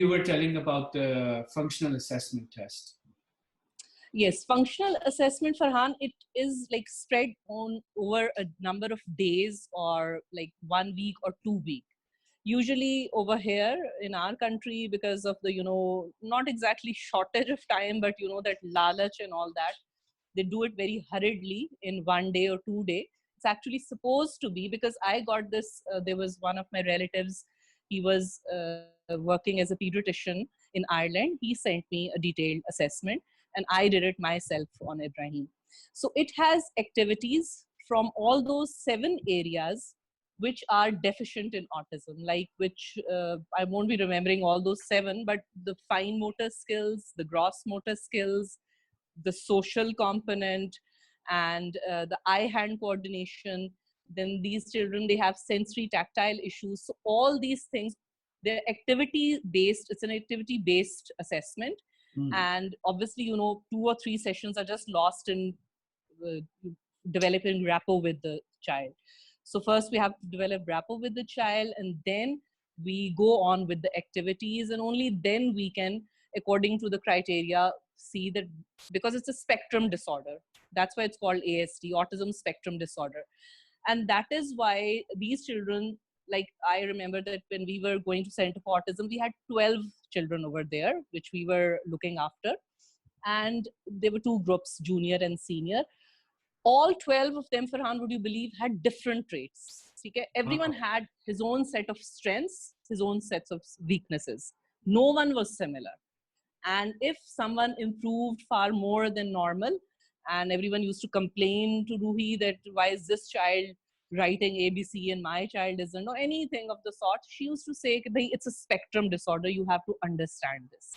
You were telling about the functional assessment test. Yes, functional assessment, Farhan, it is like spread on over a number of days or like 1 week or 2 week. Usually over here in our country, because of the, not exactly shortage of time, but that lalach and all that, they do it very hurriedly in 1 day or 2 day. It's actually supposed to be, because I got this, there was one of my relatives, he was working as a pediatrician in Ireland. He sent me a detailed assessment and I did it myself on Ibrahim. So it has activities from all those 7 areas which are deficient in autism, like which I won't be remembering all those 7, but the fine motor skills, the gross motor skills, the social component, and the eye-hand coordination. Then these children, they have sensory tactile issues. So all these things, they're activity-based. It's an activity-based assessment. And obviously, 2 or 3 sessions are just lost in developing rapport with the child. So first we have to develop rapport with the child, and then we go on with the activities, and only then we can, according to the criteria, see that, because it's a spectrum disorder. That's why it's called ASD, autism spectrum disorder. And that is why these children, like I remember that when we were going to Center for Autism, we had 12 children over there, which we were looking after. And there were 2 groups, junior and senior. All 12 of them, Farhan, would you believe, had different traits. Okay? Everyone had his own set of strengths, his own sets of weaknesses. No one was similar. And if someone improved far more than normal, and everyone used to complain to Ruhi that why is this child writing ABC and my child isn't, or anything of the sort, she used to say, it's a spectrum disorder, you have to understand this.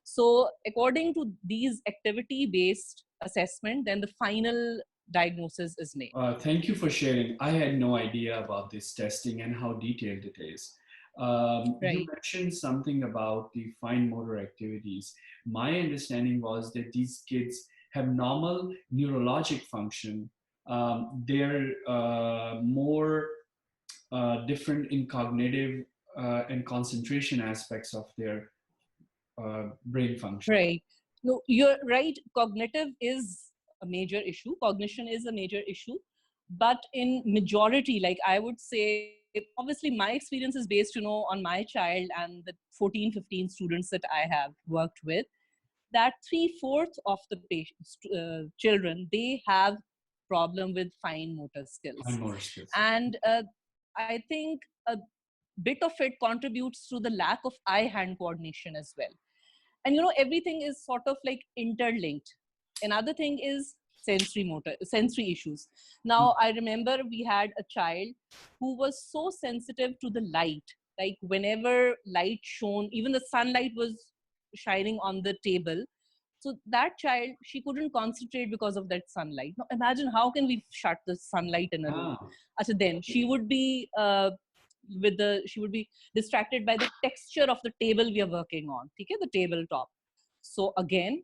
So according to these activity-based assessment, then the final diagnosis is made. Thank you for sharing. I had no idea about this testing and how detailed it is. Right. You mentioned something about the fine motor activities. My understanding was that these kids have normal neurologic function. They're more different in cognitive and concentration aspects of their brain function. Right. No, you're right. Cognitive is a major issue. Cognition is a major issue. But in majority, like I would say, obviously my experience is based, on my child and the 14, 15 students that I have worked with, that 3/4 of the patients, children, they have problem with fine motor skills. Fine motor skills. And I think a bit of it contributes to the lack of eye-hand coordination as well. And everything is sort of like interlinked. Another thing is sensory issues. Now I remember we had a child who was so sensitive to the light, like whenever light shone, even the sunlight was shining on the table, so that child, she couldn't concentrate because of that sunlight. Now imagine, how can we shut the sunlight in a room? So then she would be she would be distracted by the texture of the table we are working on, okay, the tabletop. So again,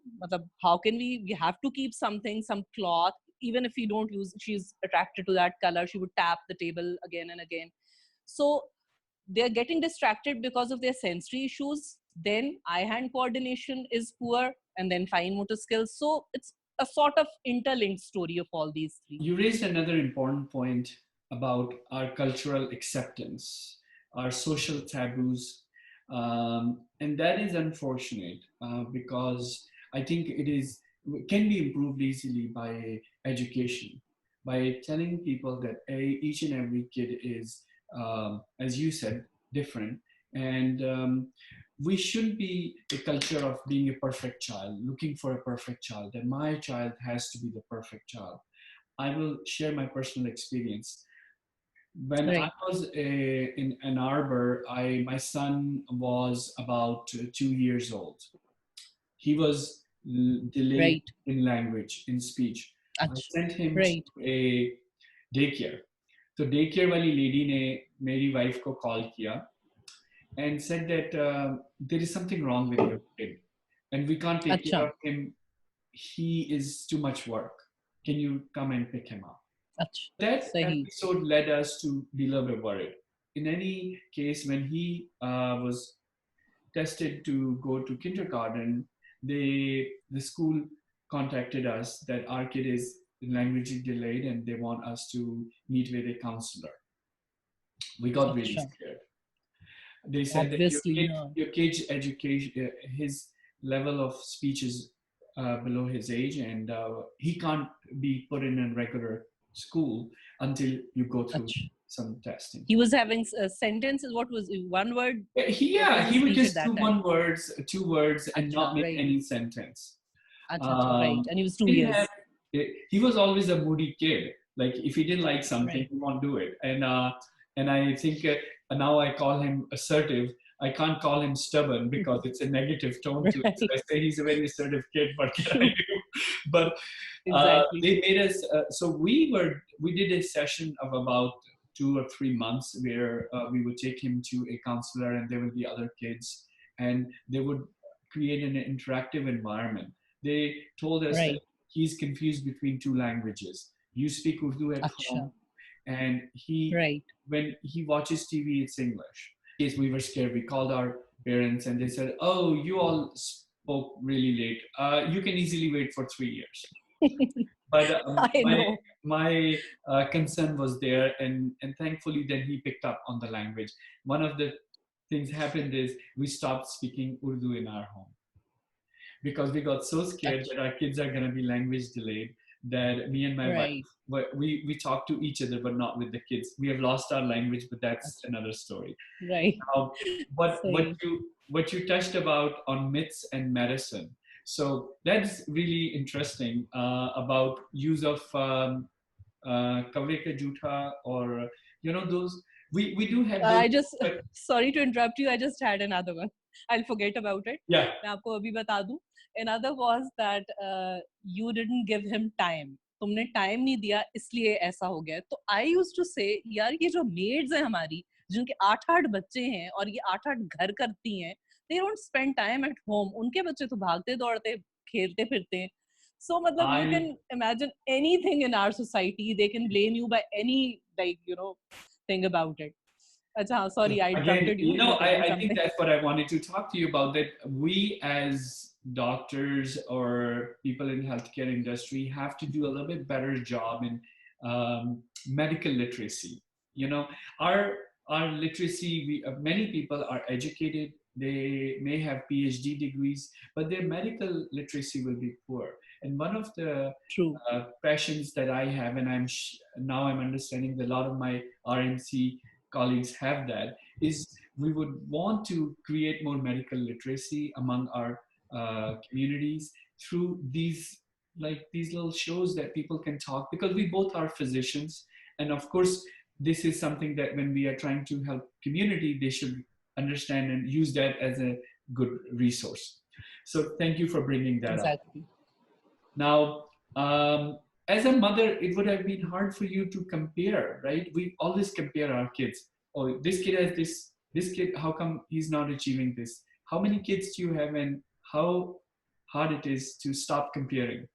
how can we have to keep something, some cloth, even if we don't use, she's attracted to that color, she would tap the table again and again. So they're getting distracted because of their sensory issues. Then eye-hand coordination is poor, and then fine motor skills. So it's a sort of interlinked story of all these 3. You raised another important point about our cultural acceptance, our social taboos, and that is unfortunate because I think can be improved easily by education, by telling people that each and every kid is, as you said, different, and we shouldn't be a culture of being a perfect child, looking for a perfect child, that my child has to be the perfect child. I will share my personal experience. When I was in Ann Arbor, my son was about 2 years old. He was delayed in language, in speech. I sent him to a daycare. So daycare wali lady ne meri wife ko call kiya and said that there is something wrong with your kid and we can't take care of him. He is too much work. Can you come and pick him up? That episode led us to be a little bit worried. In any case, when he was tested to go to kindergarten, the school contacted us that our kid is language delayed and they want us to meet with a counselor. We got really Acha. scared. They said that Obviously, yeah. your kid's education, his level of speech is below his age, and he can't be put in a regular school until you go through Acha. some testing. He was having sentences. What was it? One word? What was Yeah, his he would speech at just do that time? two words, and not Acha, make right. any sentence. Acha, right. Um, And he was two he didn't have. years. He was always a moody kid. Like if he didn't like something, Right. he won't do it. And I think now I call him assertive. I can't call him stubborn because it's a negative tone to it. So Right. I say he's a very assertive kid. What can I True. do? But Exactly. they made us. So we did a session of about 2 or 3 months where we would take him to a counselor, and there will be other kids, and they would create an interactive environment. They told us that Right. he's confused between two languages. You speak Urdu at home, Acha. and Right. when he watches TV, it's English. In case we were scared, we called our parents, and they said, "Oh, you all spoke really late. You can easily wait for 3 years." But I know. my concern was there, and thankfully, then he picked up on the language. One of the things happened is we stopped speaking Urdu in our home because we got so scared that Acha. our kids are going to be language delayed that me and my wife Right. we talk to each other but not with the kids. We have lost our language, but that's Acha. another story. Right. Now, Say. what you touched about on myths and medicine, so that's really interesting about use of kavre ka jhootha, or those we do have those, I just, but sorry to interrupt you. I just had another one. I'll forget about it. yeah. मैं आपको अभी बता दूं. Another was that you didn't give him time. तुमने time नहीं दिया इसलिए ऐसा हो गया. तो I used to say यार ये जो maids हैं हमारी जिनके 8-8 बच्चे हैं और ये 8-8 घर करती हैं, they don't spend time at home. उनके बच्चे तो भागते दौड़ते खेलते फिरते हैं. So मतलब you I can imagine anything in our society. They can blame you by any thing about it. Achha, sorry, I again, interrupted you. You were telling I think something. that's what I wanted to talk to you about, that we as doctors or people in healthcare industry have to do a little bit better job in medical literacy. You know, our our literacy, many people are educated, they may have PhD degrees, but their medical literacy will be poor. And one of the True. passions that I have, and now I'm understanding that a lot of my RMC colleagues have that, is we would want to create more medical literacy among our communities through these little shows that people can talk, because we both are physicians, and of course this is something that when we are trying to help community, they should understand and use that as a good resource. So thank you for bringing that up. Exactly. Now, as a mother, it would have been hard for you to compare, right? We always compare our kids. Oh, this kid has this. This kid, how come he's not achieving this? How many kids do you have, and how hard it is to stop comparing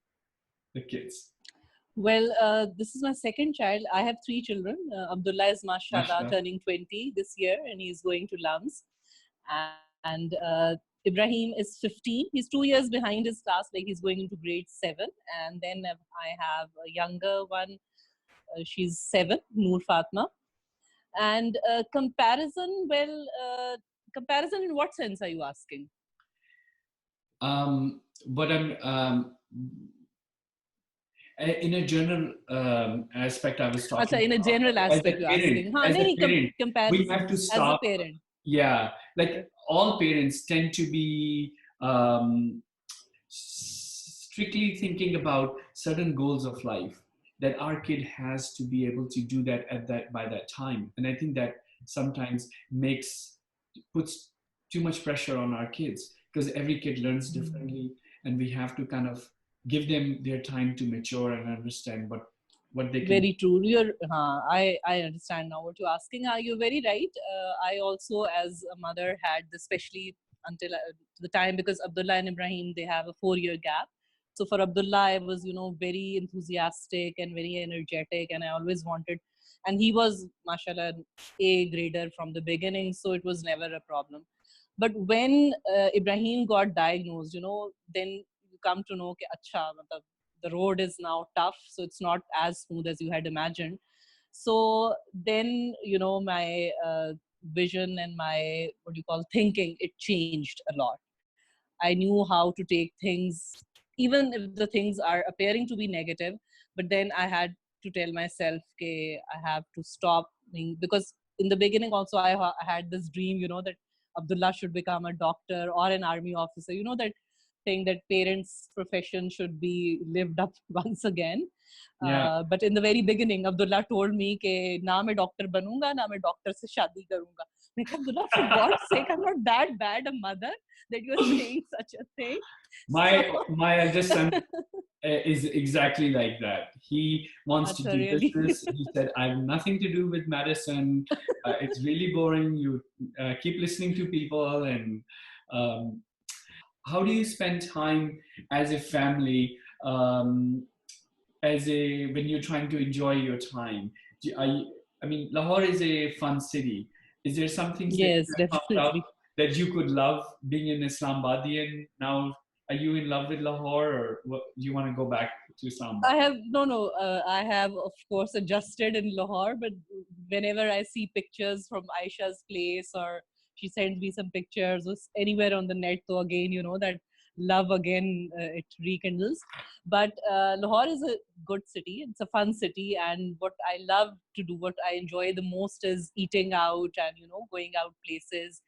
the kids? Well, this is my second child. I have 3 children. Abdullah is mashallah Mashallah. turning 20 this year and he's going to LUMS. And Ibrahim is 15. He's 2 years behind his class, like he's going into grade 7. And then I have a younger one. She's 7, Noor Fatma. And comparison, well, comparison in what sense are you asking? But in a general aspect, I was talking Achha, in a general about as a aspect, you're parent. asking. Haan, As a nahi, parent, we comparison have to as a stop. parent. Yeah, Okay. like all parents tend to be strictly thinking about certain goals of life, that our kid has to be able to do that at that by that time, and I think that sometimes puts too much pressure on our kids, because every kid learns differently, and we have to kind of give them their time to mature and understand what they can. Very true. I understand now what you're asking. You're very right. I also, as a mother, had this, especially until the time, because Abdullah and Ibrahim, they have a 4-year gap. So for Abdullah, I was, very enthusiastic and very energetic, and I always wanted. And he was, mashallah, A grader from the beginning, so it was never a problem. But when Ibrahim got diagnosed, then you come to know that the road is now tough, so it's not as smooth as you had imagined. So then, my vision and my, what do you call, thinking, it changed a lot. I knew how to take things, even if the things are appearing to be negative, but then I had to tell myself, okay, I have to stop. Because in the beginning also, I had this dream, that Abdullah should become a doctor or an army officer, that thing that parents' profession should be lived up once again. Yeah. But in the very beginning, Abdullah told me कि ना मैं doctor बनूंगा, ना मैं doctor से शादी करूंगा. मैं कहा, Abdullah, for God's sake, I'm not that bad a mother that you're saying such a thing. So, My eldest son is exactly like that. He wants to Acha, do really? business. He said, "I have nothing to do with medicine. It's really boring. You keep listening to people." And um, how do you spend time as a family? As a when you're trying to enjoy your time, I mean, Lahore is a fun city. Is there some things that Yes, you have found out definitely. that you could love being in Islamabadian now? Are you in love with Lahore, or what, do you want to go back to Islamabad? I have no. I have, of course, adjusted in Lahore, but whenever I see pictures from Aisha's place, or she sends me some pictures or anywhere on the net, so again, that love again, it rekindles. But Lahore is a good city. It's a fun city, and what I love to do, what I enjoy the most, is eating out and going out places.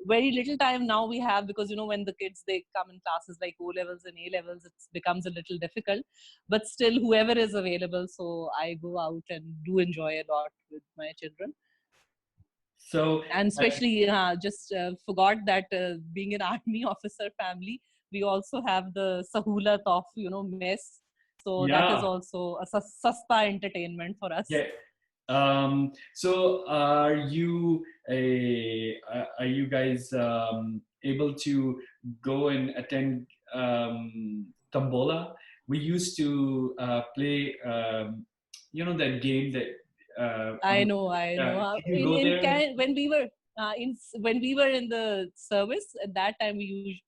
Very little time now we have, because when the kids, they come in classes like O levels and A levels, it becomes a little difficult. But still, whoever is available, so I go out and do enjoy a lot with my children. So And especially, just forgot that being an army officer family, we also have the sahulat of mess. So that is yeah, also a sasta entertainment for us. yeah. So are you guys able to go and attend Tombola? We used to play, that game that I know, I know. did you go there? When we were when we were in the service at that time, we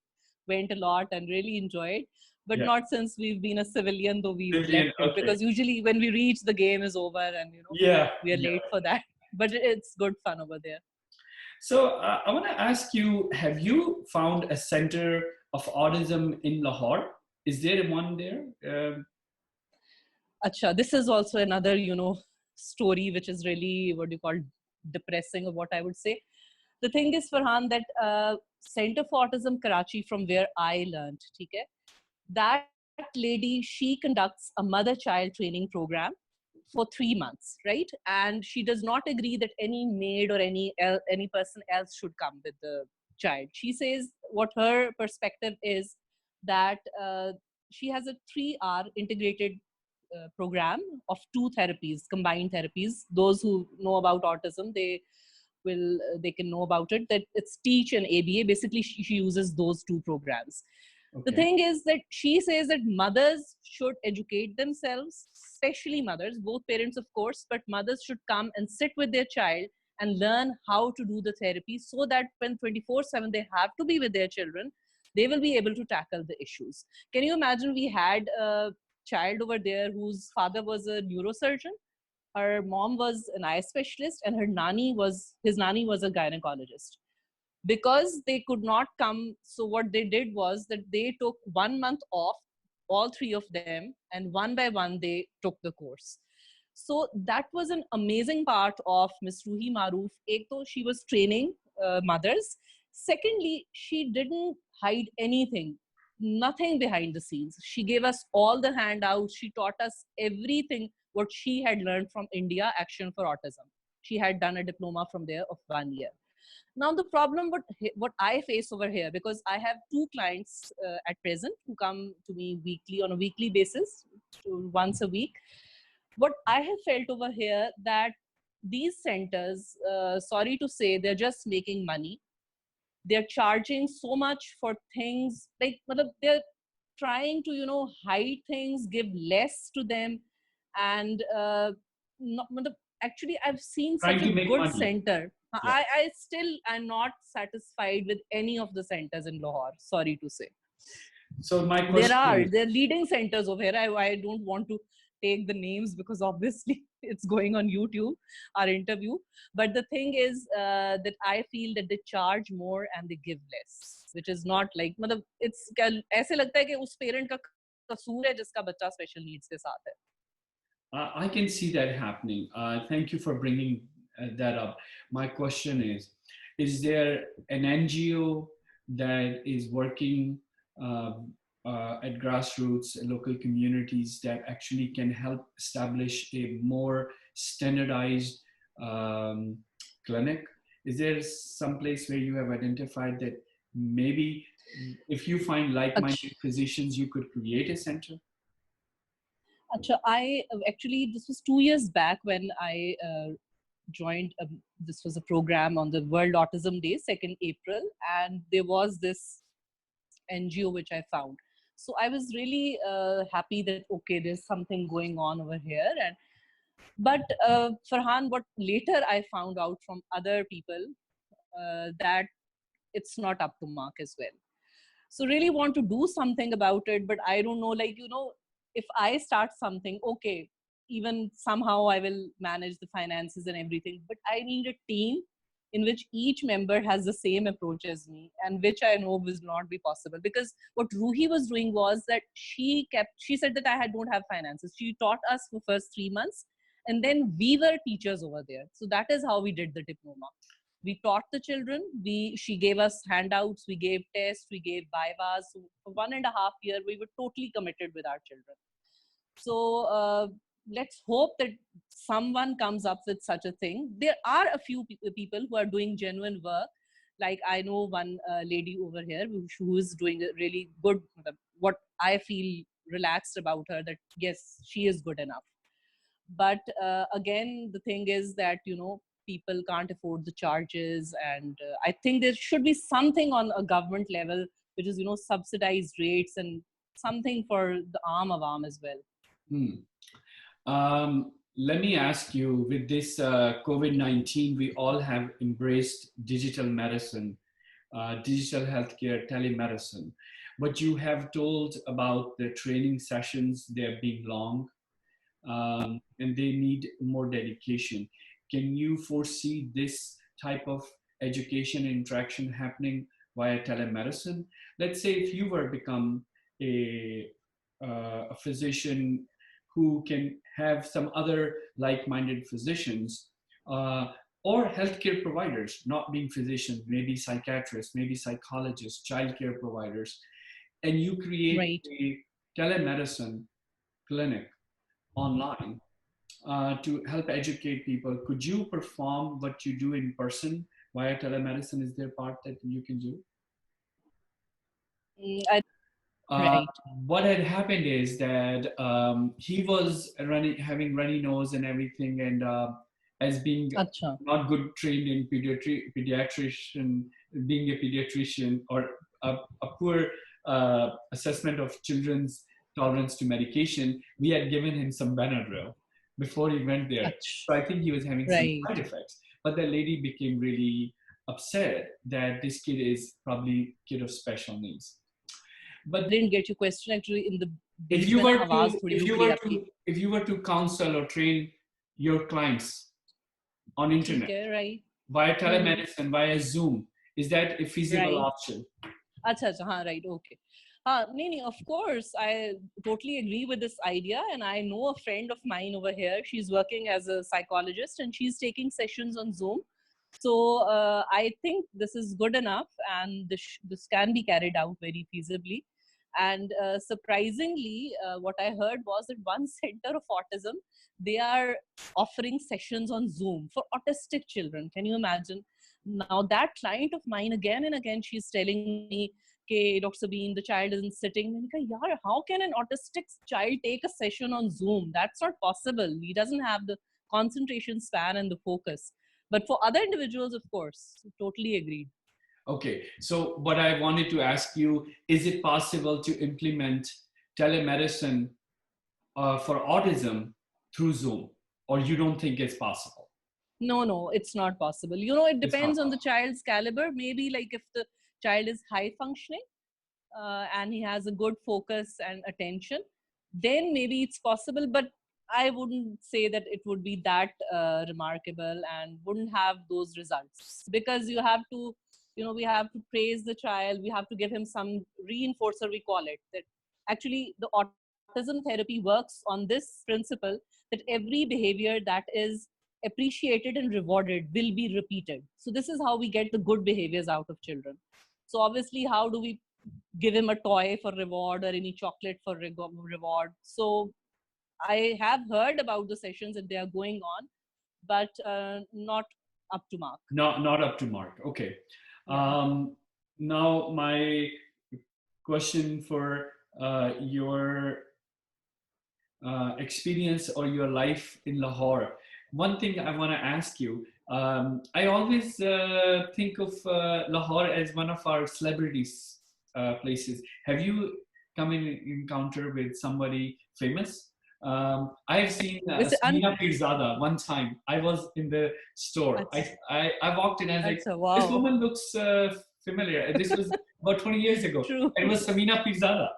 went a lot and really enjoyed. But Yeah, not since we've been a civilian, though we've Vivian. left it, Okay. because usually when we reach, the game is over, and Yeah, we are yeah. late for that. But it's good fun over there. So I want to ask you: have you found a center of autism in Lahore? Is there one there? Acha, this is also another story which is really, what do you call, depressing, or what I would say. The thing is, Farhan, that Center for Autism Karachi, from where I learned, okay, that lady, she conducts a mother-child training program for 3 months, right? And she does not agree that any maid or any person else should come with the child. She says what her perspective is, that she has a 3-hour integrated program of 2 therapies, combined therapies. Those who know about autism, they can know about it, that it's teach and ABA. Basically, she uses those 2 programs. The Okay. thing is that she says that mothers should educate themselves, especially mothers, both parents, of course, but mothers should come and sit with their child and learn how to do the therapy, so that when 24/7 they have to be with their children, they will be able to tackle the issues. Can you imagine, we had a child over there whose father was a neurosurgeon, her mom was an eye specialist, and his nanny was a gynecologist. Because they could not come, so what they did was that they took 1 month off, all 3 of them, and one by one they took the course. So that was an amazing part of Miss Ruhi Maroof. Ek to she was training mothers. Secondly, she didn't hide anything, nothing behind the scenes. She gave us all the handouts. She taught us everything what she had learned from India, Action for Autism. She had done a diploma from there of 1 year. Now the problem, what I face over here, because I have 2 clients at present who come to me weekly, on a weekly basis, once a week. What I have felt over here, that these centers, sorry to say, they're just making money. They're charging so much for things, like they're trying to hide things, give less to them. And not, actually, I've seen Trying such a to make good money. center. Yeah. I still am not satisfied with any of the centers in Lahore, sorry to say. So my There question are is, there leading centers over here. I don't want to take the names because obviously it's going on YouTube, our interview. But the thing is that I feel that they charge more and they give less, which is not like, मतलब it's ऐसे लगता है कि उस parent का कसूर है जिसका बच्चा special needs के साथ है. I can see that happening. Thank you for bringing that up. My question is there an NGO that is working at grassroots, local communities that actually can help establish a more standardized um, clinic? Is there some place where you have identified that maybe if you find like-minded अच्छा. physicians, you could create a center? Achha, I actually, this was 2 years back when I joined. This was a program on the World Autism Day, 2nd April, and there was this NGO which I found. So I was really happy that okay, there's something going on over here. And but Farhan, what later I found out from other people that it's not up to mark as well. So really want to do something about it, but I don't know, like, if I start something, okay, even somehow I will manage the finances and everything, but I need a team in which each member has the same approach as me, and which I know will not be possible. Because what Ruhi was doing was that she said that don't have finances, she taught us for first 3 months, and then we were teachers over there. So that is how we did the diploma. We taught the children, she gave us handouts, we gave tests, we gave vivas. So for 1.5 years we were totally committed with our children. So let's hope that someone comes up with such a thing. There are a few people who are doing genuine work. Like I know one lady over here who is doing a really good, what I feel relaxed about her, that yes, she is good enough. But again, the thing is that people can't afford the charges, and I think there should be something on a government level which is subsidized rates and something for the awam as well. Hmm. Let me ask you, with this COVID-19, we all have embraced digital medicine, digital healthcare, telemedicine. But you have told about the training sessions, they're being long, and they need more dedication. Can you foresee this type of education interaction happening via telemedicine? Let's say if you were become a, a physician who can have some other like-minded physicians, or healthcare providers, not being physicians, maybe psychiatrists, maybe psychologists, childcare providers, and you create Right. a telemedicine clinic online to help educate people. Could you perform what you do in person via telemedicine? Is there part that you can do? Uh, Right. what had happened is that he was having runny nose and everything, and as being Acha. not good trained in pediatrician, being a pediatrician, or a poor assessment of children's tolerance to medication, we had given him some Benadryl before he went there. Ach. So I think he was having some Right. side effects. But the lady became really upset that this kid is probably kid of special needs. I But didn't get your question actually. In the if beach you mein na were to आवाज थोड़ी if you रुक गई were आपकी. to if you were to counsel or train your clients on ठीक internet है, right. via Hmm. telemedicine, via Zoom, is that a feasible Right. option? अच्छा अच्छा हाँ right, okay. नहीं नहीं, of course I totally agree with this idea, and I know a friend of mine over here. She's working as a psychologist and she's taking sessions on Zoom. So I think this is good enough, and this can be carried out very feasibly. And surprisingly, what I heard was that one center of autism, they are offering sessions on Zoom for autistic children. Can you imagine? Now that client of mine, again and again, she's telling me, okay, Dr. Sabeen, the child isn't sitting. मैंने कहा, यार, how can an autistic child take a session on Zoom? That's not possible. He doesn't have the concentration span and the focus. But for other individuals, of course, totally agreed. Okay, so what I wanted to ask you, is it possible to implement telemedicine for autism through Zoom, or you don't think it's possible? No, it's not possible. It It's depends not on the possible. child's caliber. Maybe like if the child is high functioning, and he has a good focus and attention, then maybe it's possible. But I wouldn't say that it would be that remarkable and wouldn't have those results, because we have to praise the child. We have to give him some reinforcer, we call it, that actually the autism therapy works on this principle, that every behavior that is appreciated and rewarded will be repeated. So this is how we get the good behaviors out of children. So obviously, how do we give him a toy for reward or any chocolate for reward? So I have heard about the sessions that they are going on, but not up to mark. Not up to mark. Okay. Yeah. Now my question for your experience or your life in Lahore. One thing I want to ask you, I always think of Lahore as one of our celebrities places. Have you come in encounter with somebody famous? I have seen This Samina Pirzada one time. I was in the store. I walked in. I was like, Achha, this wow. woman looks familiar. This was about 20 years ago. True. It was Samina Pirzada.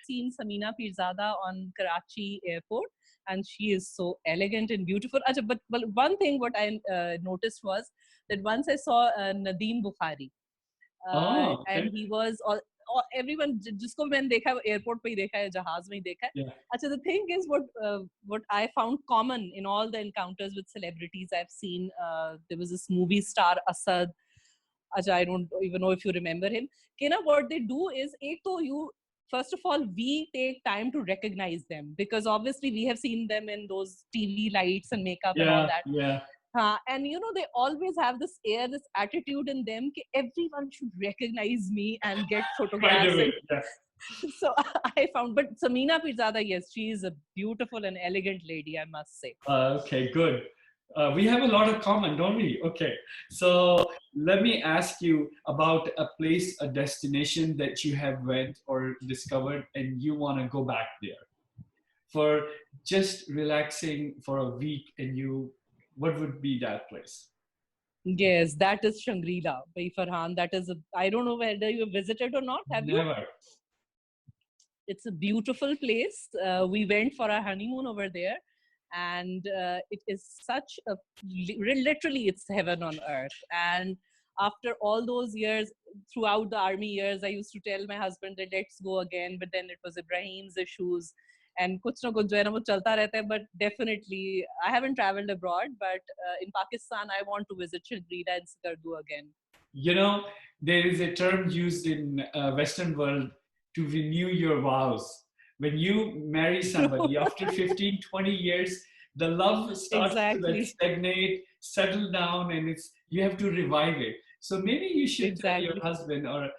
Seen Samina Pirzada on Karachi airport, and she is so elegant and beautiful. Achha, but one thing what I noticed was that once I saw Nadeem Bukhari, Oh, and okay. he was all everyone जिसको मैंने देखा है airport पे ही देखा है, जहाज में ही देखा है. Yeah. अच्छा, the thing is what I found common in all the encounters with celebrities I've seen, there was this movie star Asad. Acha, I don't even know if you remember him. Kena, what they do is, first of all, we take time to recognize them, because obviously we have seen them in those TV lights and makeup and all that. Yeah. And they always have this air, this attitude in them that everyone should recognize me and get photographs. Right away. Yeah. So I found, but Samina Pirzada, yes, she is a beautiful and elegant lady, I must say. Okay, good. We have a lot of common, don't we? Okay, so let me ask you about a place, a destination that you have went or discovered, and you want to go back there for just relaxing for a week. And what would be that place? Yes, that is Shangri-La by Farhan. That is I don't know whether you visited or not. Have you? Never. It's a beautiful place. We went for our honeymoon over there, and it is such a literally it's heaven on earth. And after all those years, throughout the army years, I used to tell my husband that let's go again, but then it was Ibrahim's issues and kuch na kuch jo hai na wo chalta rehta hai. But definitely, I haven't traveled abroad, but in Pakistan, I want to visit Shangri-La and Sikardu again. There is a term used in Western world to renew your vows. When you marry somebody after 15, 20 years, the love starts to stagnate, settle down, and you have to revive it. So maybe you should tell your husband, or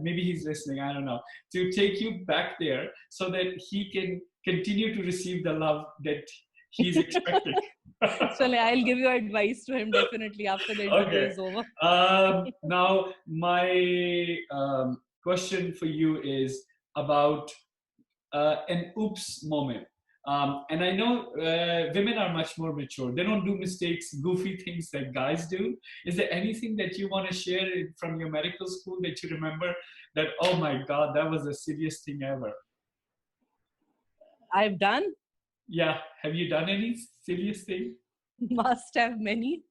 maybe he's listening, I don't know, to take you back there so that he can continue to receive the love that he's expecting. So I'll give you advice to him definitely after the interview is over. Now, my question for you is about an oops moment. And I know women are much more mature. They don't do mistakes, goofy things that guys do. Is there anything that you want to share from your medical school that you remember that, oh my God, that was the silliest thing ever? I've done? Yeah. Have you done any silliest thing? Must have many.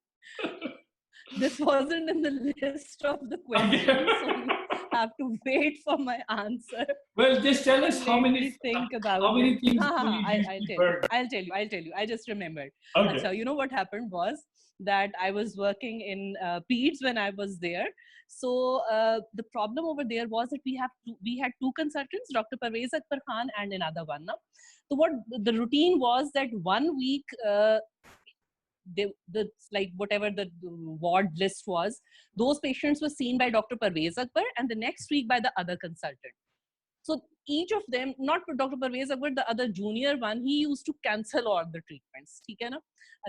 This wasn't in the list of the questions, so you have to wait for my answer. Well, just tell us how many think about how many it. things I'll tell you. I just remembered. Okay. So you know what happened was that I was working in PEDS when I was there. So the problem over there was that we had two consultants, Dr. Parvez Akbar Khan and another one. No? So what the routine was that 1 week like whatever the ward list was, those patients were seen by Dr. Parvez Akbar, and the next week by the other consultant. So each of them, not Dr. Parvez Akbar, the other junior one, he used to cancel all the treatments.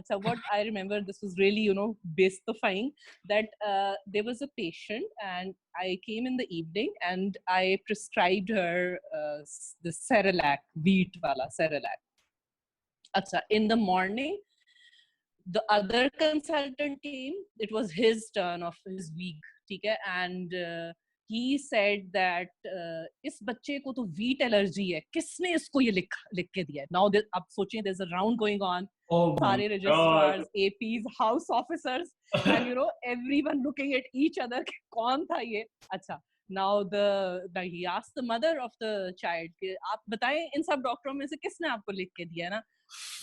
So what I remember, this was really, mystifying, that there was a patient and I came in the evening and I prescribed her the Cerelac, wheat wala Cerelac. In the morning, the other consultant came. It was his turn of his week, okay? And he said that इस बच्चे को तो wheat allergy है, किसने इसको ये लिख के दिया है? Now आप सोचिए, there's a round going on. Oh my सारे God. registrars, APs, house officers, and everyone looking at each other. कौन था ये? अच्छा. Now he asked the mother of the child कि आप बताएं इन सब डॉक्टरों में से किसने आपको लिख के दिया ना?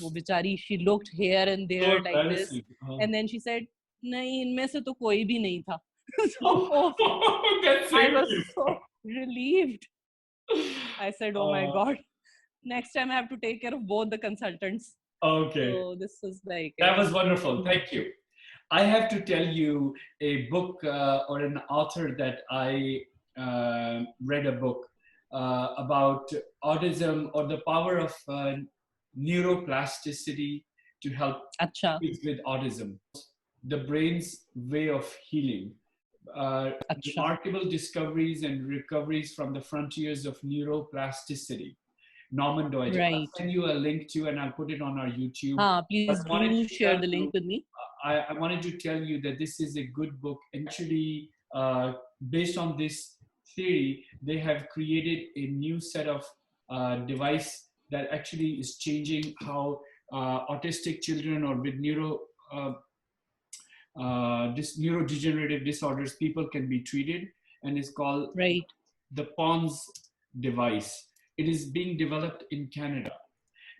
वो बेचारी, she looked here and So there like this, embarrassing. and then she said, नहीं, इनमें से तो कोई भी नहीं था. Oh, So that I saved was you. so relieved. I said, oh my God, next time I have to take care of both the consultants. Okay. So this is like... That was wonderful. Thank you. I have to tell you a book or an author that I read a book about autism, or the power of neuroplasticity to help Acha. kids with autism. The brain's way of healing. Remarkable discoveries and recoveries from the frontiers of neuroplasticity. Norman Deutsch. Right. I'll send you a link to, and I'll put it on our YouTube. Please do share the link with me. I wanted to tell you that this is a good book. Actually, based on this theory, they have created a new set of device that actually is changing how autistic children or with neurodegenerative disorders people can be treated, and it's called the PoNS device. It is being developed in Canada,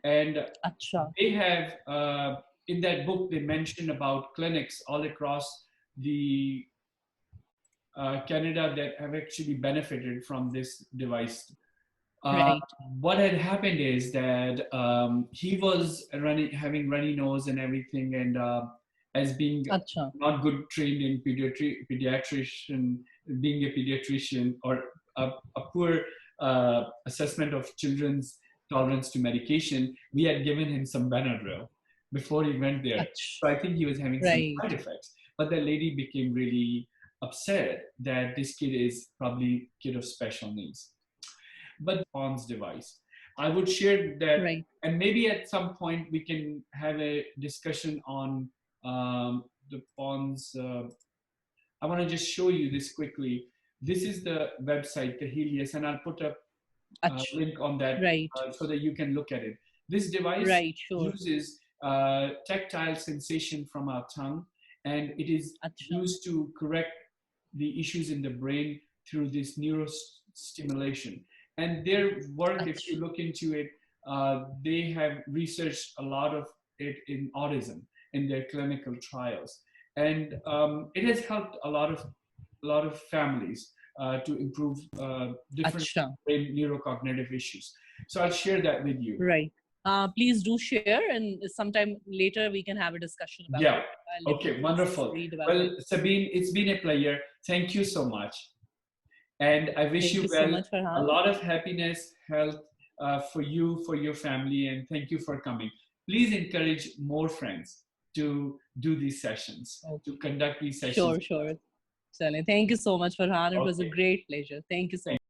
and they have in that book they mention about clinics all across the Canada that have actually benefited from this device. What had happened is that he was having runny nose and everything, and as being not good trained in pediatrician, being a pediatrician, or a poor assessment of children's tolerance to medication, we had given him some Benadryl before he went there. So I think he was having some side effects. But the lady became really upset that this kid is probably a kid of special needs. But PoNS device, I would share that, and maybe at some point we can have a discussion on the PoNS. I want to just show you this quickly. This is the website, the Helios, and I'll put a link on that so that you can look at it. This device uses tactile sensation from our tongue, and it is used to correct the issues in the brain through this neurostimulation. And their work, if you look into it, they have researched a lot of it in autism in their clinical trials, and it has helped a lot of families to improve different brain neurocognitive issues. So I'll share that with you. Please do share, and sometime later we can have a discussion about it. Okay, wonderful. Well, Sabeen, it's been a pleasure. Thank you so much. And I wish you well, a lot of happiness, health for you, for your family, and thank you for coming. Please encourage more friends to do these sessions, to conduct these sessions. Sure. Thank you so much, Farhan. It was a great pleasure. Thank you so much.